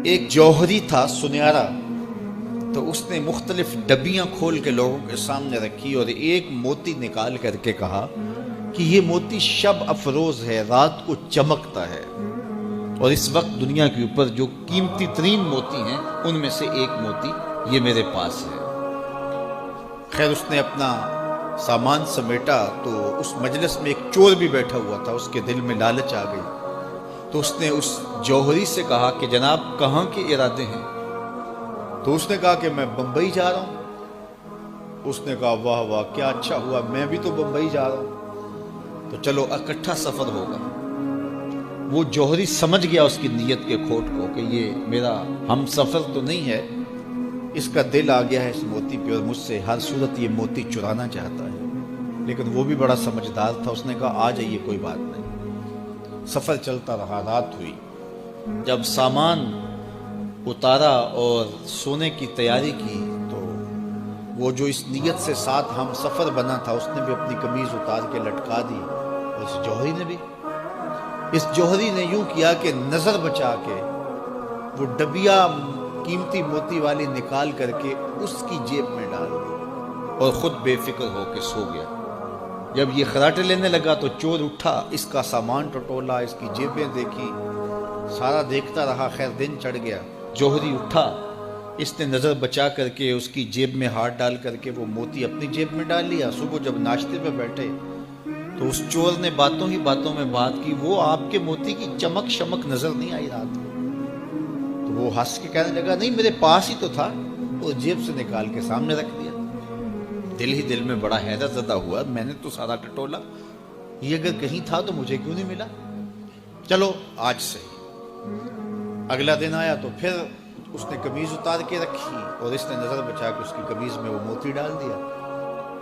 ایک جوہری تھا سنہرا، تو اس نے مختلف ڈبیاں کھول کے لوگوں کے سامنے رکھی اور ایک موتی نکال کر کے کہا کہ یہ موتی شب افروز ہے، رات کو چمکتا ہے، اور اس وقت دنیا کے اوپر جو قیمتی ترین موتی ہیں ان میں سے ایک موتی یہ میرے پاس ہے۔ خیر اس نے اپنا سامان سمیٹا تو اس مجلس میں ایک چور بھی بیٹھا ہوا تھا، اس کے دل میں لالچ آ گئی، تو اس نے اس جوہری سے کہا کہ جناب کہاں کے ارادے ہیں؟ تو اس نے کہا کہ میں بمبئی جا رہا ہوں۔ اس نے کہا واہ واہ کیا اچھا ہوا، میں بھی تو بمبئی جا رہا ہوں، تو چلو اکٹھا سفر ہوگا۔ وہ جوہری سمجھ گیا اس کی نیت کے کھوٹ کو کہ یہ میرا ہم سفر تو نہیں ہے، اس کا دل آ گیا ہے اس موتی پہ اور مجھ سے ہر صورت یہ موتی چرانا چاہتا ہے۔ لیکن وہ بھی بڑا سمجھدار تھا، اس نے کہا آ جائیے کوئی بات نہیں۔ سفر چلتا رہا، رات ہوئی، جب سامان اتارا اور سونے کی تیاری کی تو وہ جو اس نیت سے ساتھ ہم سفر بنا تھا اس نے بھی اپنی قمیض اتار کے لٹکا دی، اور اس جوہری نے بھی۔ اس جوہری نے یوں کیا کہ نظر بچا کے وہ ڈبیا قیمتی موتی والی نکال کر کے اس کی جیب میں ڈال دی اور خود بے فکر ہو کے سو گیا۔ جب یہ خراٹے لینے لگا تو چور اٹھا، اس کا سامان ٹٹولا، اس کی جیبیں دیکھی، سارا دیکھتا رہا۔ خیر دن چڑھ گیا، جوہری اٹھا، اس نے نظر بچا کر کے اس کی جیب میں ہاتھ ڈال کر کے وہ موتی اپنی جیب میں ڈال لیا۔ صبح جب ناشتے پہ بیٹھے تو اس چور نے باتوں ہی باتوں میں بات کی، وہ آپ کے موتی کی چمک شمک نظر نہیں آئی رات کو؟ تو وہ ہنس کے کہنے لگا نہیں میرے پاس ہی تو تھا، اور جیب سے نکال کے سامنے رکھ دیا۔ دل ہی دل میں بڑا حیرت زدہ ہوا، میں نے تو سارا ٹٹولا، یہ اگر کہیں تھا تو مجھے کیوں نہیں ملا؟ چلو آج صحیح۔ اگلا دن آیا تو پھر اس نے قمیض اتار کے رکھی اور اس نے نظر بچا کے اس کی قمیض میں وہ موتی ڈال دیا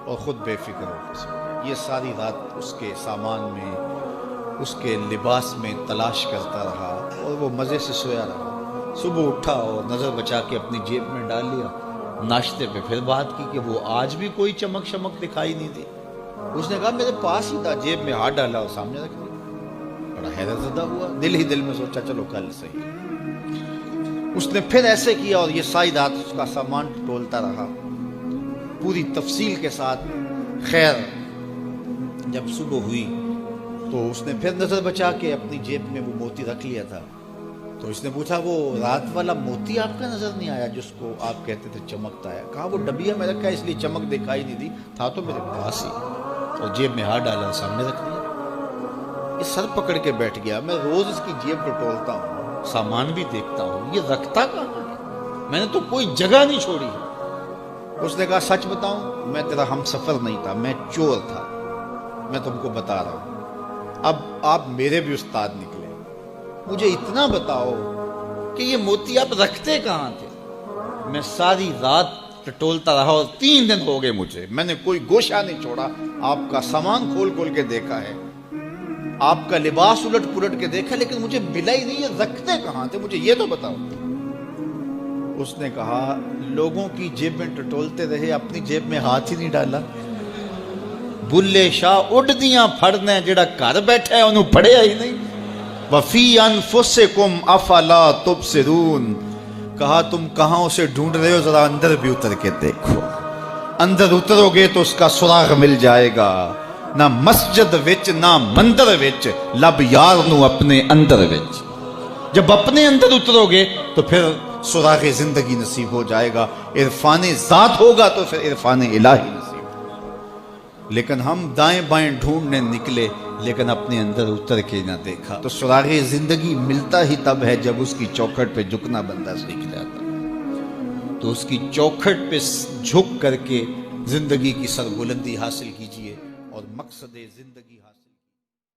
اور خود بے فکر ہو کے سو گیا۔ یہ ساری رات اس کے سامان میں، اس کے لباس میں تلاش کرتا رہا اور وہ مزے سے سویا رہا۔ صبح اٹھا اور نظر بچا کے اپنی جیب میں ڈال لیا۔ ناشتے پہ پھر بات کی کہ وہ آج بھی کوئی چمک شمک دکھائی نہیں دی۔ اس نے کہا میرے پاس ہی تھا، جیب میں ہاتھ ڈالا اور سامنے رکھ دیا۔ بڑا حیرت زدہ ہوا، دل ہی دل میں سوچا چلو کل صحیح۔ اس نے پھر ایسے کیا اور یہ ساری رات اس کا سامان ٹولتا رہا پوری تفصیل کے ساتھ۔ خیر جب صبح ہوئی تو اس نے پھر نظر بچا کے اپنی جیب میں وہ موتی رکھ لیا تھا۔ تو اس نے پوچھا وہ رات والا موتی آپ کا نظر نہیں آیا جس کو آپ کہتے تھے چمکتا ہے؟ کہا وہ ڈبیا میں رکھا ہے اس لیے چمک دکھائی نہیں دی، تھا تو میرے پاس ہی، اور جیب میں ہاتھ ڈالا سامنے رکھ دیا۔ یہ سر پکڑ کے بیٹھ گیا، میں روز اس کی جیب ٹٹولتا ہوں، سامان بھی دیکھتا ہوں، یہ رکھتا کہاں ہے؟ میں نے تو کوئی جگہ نہیں چھوڑی۔ اس نے کہا سچ بتاؤں میں تیرا ہم سفر نہیں تھا، میں چور تھا، میں تم کو بتا رہا ہوں۔ اب آپ میرے بھی استاد نکلے، مجھے اتنا بتاؤ کہ یہ موتی آپ رکھتے کہاں تھے؟ میں ساری رات ٹٹولتا رہا اور 3 دن ہو گئے مجھے، میں نے کوئی گوشہ نہیں چھوڑا، آپ کا سامان کھول کھول کے دیکھا ہے، آپ کا لباس الٹ پلٹ کے دیکھا، لیکن مجھے ملا ہی نہیں، یہ رکھتے کہاں تھے؟ مجھے یہ تو بتاؤ۔ اس نے کہا لوگوں کی جیب میں ٹٹولتے رہے، اپنی جیب میں ہاتھ ہی نہیں ڈالا۔ بلے شاہ اڈ دیاں پھڑنے، جڑا گھر بیٹھا ہے انہوں پڑھیا ہی نہیں۔ وفی انفسکم افلا تبصرون، کہا تم کہاں اسے ڈھونڈ رہے ہو، ذرا اندر بھی اتر کے دیکھو، اندر اترو گے تو اس کا سراغ مل جائے گا۔ نہ مسجد وچ نہ مندر وچ، لب یار نو اپنے اندر وچ۔ جب اپنے اندر اترو گے تو پھر سراغ زندگی نصیب ہو جائے گا، عرفان ذات ہوگا تو پھر عرفان الہی نصیب ہوگا۔ لیکن ہم دائیں بائیں ڈھونڈنے نکلے لیکن اپنے اندر اتر کے نہ دیکھا۔ تو سراغ زندگی ملتا ہی تب ہے جب اس کی چوکھٹ پہ جھکنا بندہ سیکھ جاتا۔ تو اس کی چوکھٹ پہ جھک کر کے زندگی کی سربلندی حاصل کیجئے اور مقصد زندگی